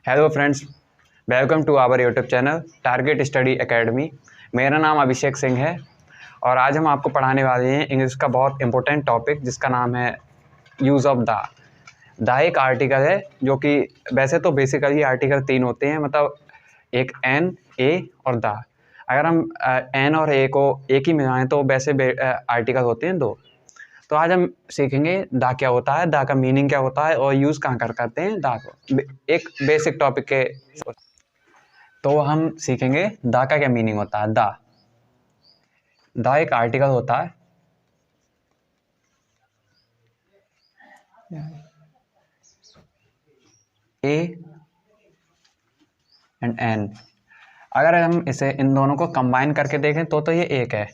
Hello friends, welcome to our YouTube channel Target Study Academy. मेरा नाम अभिषेक सिंह है और आज हम आपको पढ़ाने वाले हैं इंग्लिश का बहुत इंपॉर्टेंट टॉपिक जिसका नाम है यूज़ ऑफ द। द एक आर्टिकल है जो कि वैसे तो बेसिकली आर्टिकल 3 होते हैं, मतलब एक एन, ए और द। अगर हम एन और ए को एक ही मिलाएं तो वैसे आर्टिकल होते हैं 2। तो आज हम सीखेंगे दा क्या होता है, दा का मीनिंग क्या होता है और यूज़ कहाँ कर करते हैं दा को, एक बेसिक टॉपिक के। तो हम सीखेंगे दा का क्या मीनिंग होता है। दा एक आर्टिकल होता है। ए एंड एन, अगर हम इसे इन दोनों को कंबाइन करके देखें तो ये एक है।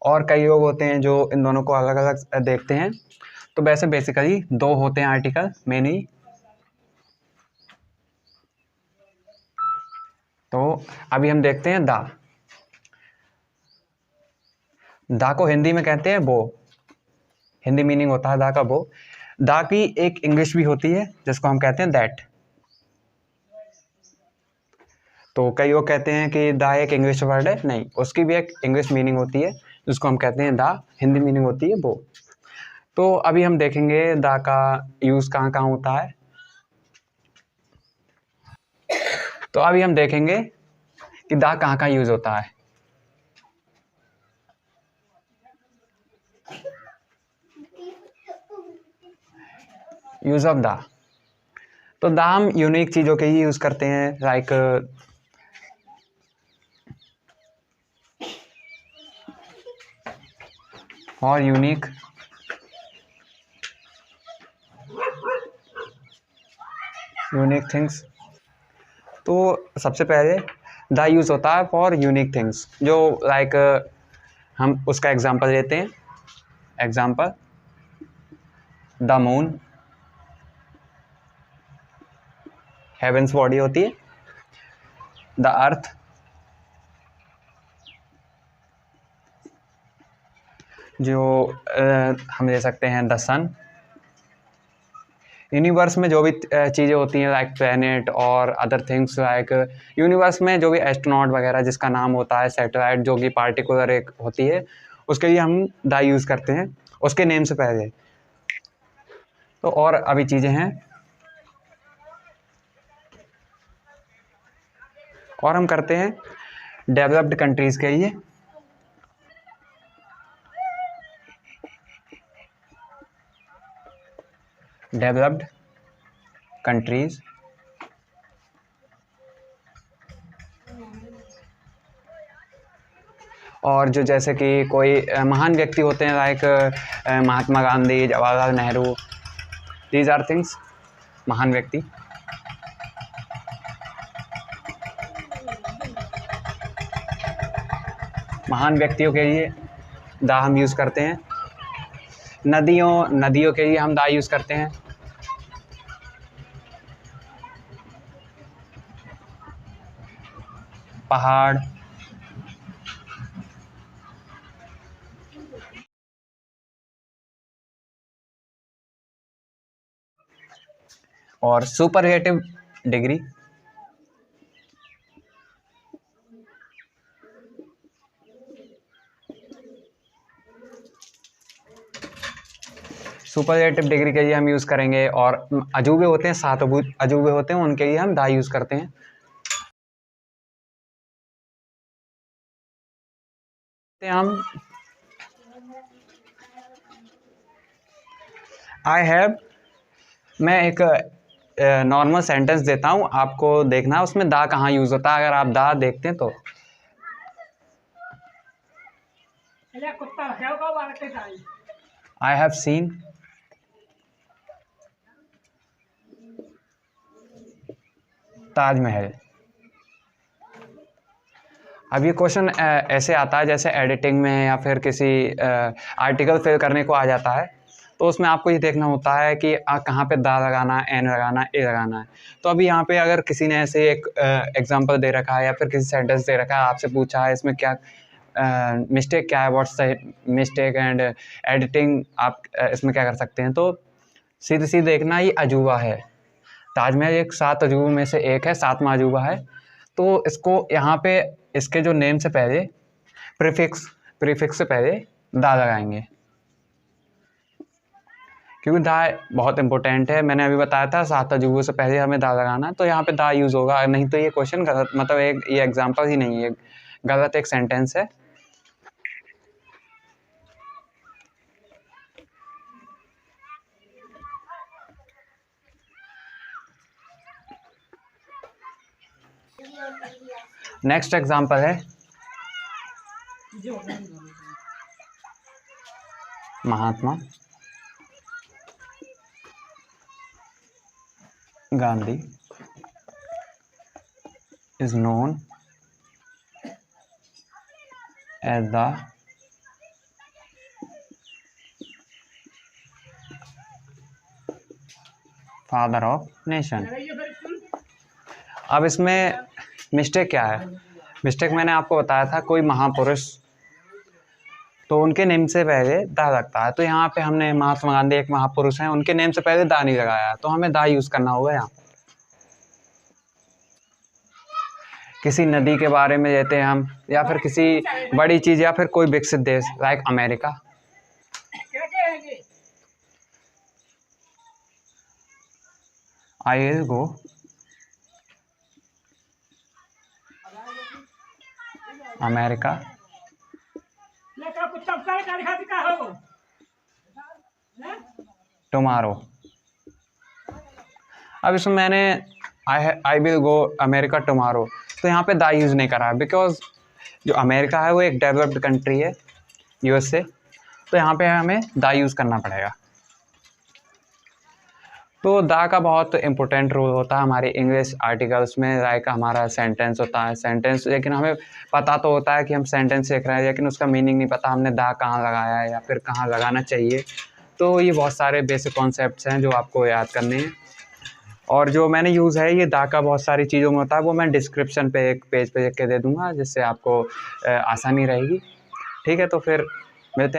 और कई लोग होते हैं जो इन दोनों को अलग अलग देखते हैं, तो वैसे बेसिकली 2 होते हैं आर्टिकल मेनली। तो अभी हम देखते हैं दा। दा को हिंदी में कहते हैं वो, हिंदी मीनिंग होता है दा का वो। दा की एक इंग्लिश भी होती है जिसको हम कहते हैं दैट। तो कई लोग कहते हैं कि दा एक इंग्लिश वर्ड है, नहीं, उसकी भी एक इंग्लिश मीनिंग होती है जिसको हम कहते हैं दा, हिंदी मीनिंग होती है वो। तो अभी हम देखेंगे दा का यूज़ कहाँ कहाँ होता है। तो अभी हम देखेंगे कि दा कहाँ कहाँ यूज़ होता है। यूज़ ऑफ दा, तो दा हम यूनिक चीज़ों के ही यूज़ करते हैं, लाइक और यूनिक थिंग्स। तो सबसे पहले द यूज़ होता है फॉर यूनिक थिंग्स, जो लाइक हम उसका एग्जांपल लेते हैं। Example, the moon heavens body होती है। द अर्थ जो हम ले सकते हैं द सन। यूनिवर्स में जो भी चीज़ें होती हैं लाइक प्लैनेट और अदर थिंग्स, लाइक यूनिवर्स में जो भी एस्ट्रोनॉट वगैरह जिसका नाम होता है सैटेलाइट, जो कि पार्टिकुलर एक होती है, उसके लिए हम द यूज़ करते हैं उसके नेम से पहले। तो और अभी चीज़ें हैं, और हम करते हैं डेवलप्ड कंट्रीज़ के लिए। डेवलप्ड कंट्रीज़, और जो जैसे कि कोई महान व्यक्ति होते हैं like Mahatma Gandhi, Jawaharlal Nehru, these are things, महान व्यक्ति। महान व्यक्तियों के लिए दा हम यूज़ करते हैं। नदियों के लिए हम दा यूज़ करते हैं। पहाड़, और सुपरलेटिव डिग्री। सुपरलेटिव डिग्री के लिए हम यूज़ करेंगे, और अजूबे होते हैं, 7 अजूबे होते हैं, उनके लिए हम दा यूज़ करते हैं। हम आई हैव, मैं एक नॉर्मल सेंटेंस देता हूँ, आपको देखना है उसमें दा कहाँ यूज़ होता है। अगर आप दा देखते हैं तो आई हैव सीन ताजमहल। अब ये क्वेश्चन ऐसे आता है जैसे एडिटिंग में या फिर किसी आर्टिकल फिल करने को आ जाता है, तो उसमें आपको ये देखना होता है कि कहाँ पे दा लगाना है, एन लगाना है, ए लगाना है। तो अभी यहाँ पे अगर किसी ने ऐसे एक एग्जांपल दे रखा है या फिर किसी सेंटेंस दे रखा है, आपसे पूछा है इसमें क्या मिस्टेक क्या है, what's the mistake and editing, आप इसमें क्या कर सकते हैं, तो सीधे सीधे देखना ये अजूबा है, ताजमहल एक 7 अजूबों में से एक है, 7वां अजूबा है। तो इसको यहाँ पे इसके जो नेम से पहले प्रीफिक्स से पहले दा लगाएंगे, क्योंकि दा बहुत इंपॉर्टेंट है। मैंने अभी बताया था 7 अजूबों से पहले हमें दा लगाना है, तो यहाँ पे दा यूज़ होगा, नहीं तो ये क्वेश्चन गलत, मतलब ये एग्जाम्पल ही नहीं है, गलत एक सेंटेंस है। नेक्स्ट एग्जाम्पल है Mahatma Gandhi is known as the father of nation. अब इसमें मिस्टेक क्या है? मिस्टेक मैंने आपको बताया था, कोई महापुरुष तो उनके नेम से पहले दा लगता है, तो यहाँ पे हमने महात्मा गांधी एक महापुरुष हैं, उनके नेम से पहले दा नहीं लगाया, तो हमें दा यूज़ करना होगा यहाँ। किसी नदी के बारे में देते हैं हम, या फिर किसी बड़ी चीज़, या फिर कोई विकसित देश like America. I will go America tomorrow. अब इसमें मैंने I will go America tomorrow, तो यहाँ पे दा यूज़ नहीं करा, बिकॉज जो अमेरिका है वो एक डेवलप्ड कंट्री है, यूएसए, तो यहाँ पे हमें दा यूज़ करना पड़ेगा। तो दा का बहुत इंपॉर्टेंट रोल होता है हमारे इंग्लिश आर्टिकल्स में, लाइक हमारा सेंटेंस होता है, सेंटेंस, लेकिन हमें पता तो होता है कि हम सेंटेंस लिख रहे हैं, लेकिन उसका मीनिंग नहीं पता हमने दा कहाँ लगाया है या फिर कहाँ लगाना चाहिए। तो ये बहुत सारे बेसिक कॉन्सेप्ट्स हैं जो आपको याद करने हैं, और जो मैंने यूज़ है ये दा का बहुत सारी चीज़ों में होता है, वो मैं डिस्क्रिप्शन पे एक पेज पे लिख के दे दूँगा, जिससे आपको आसानी रहेगी। ठीक है, तो फिर मिलते हैं।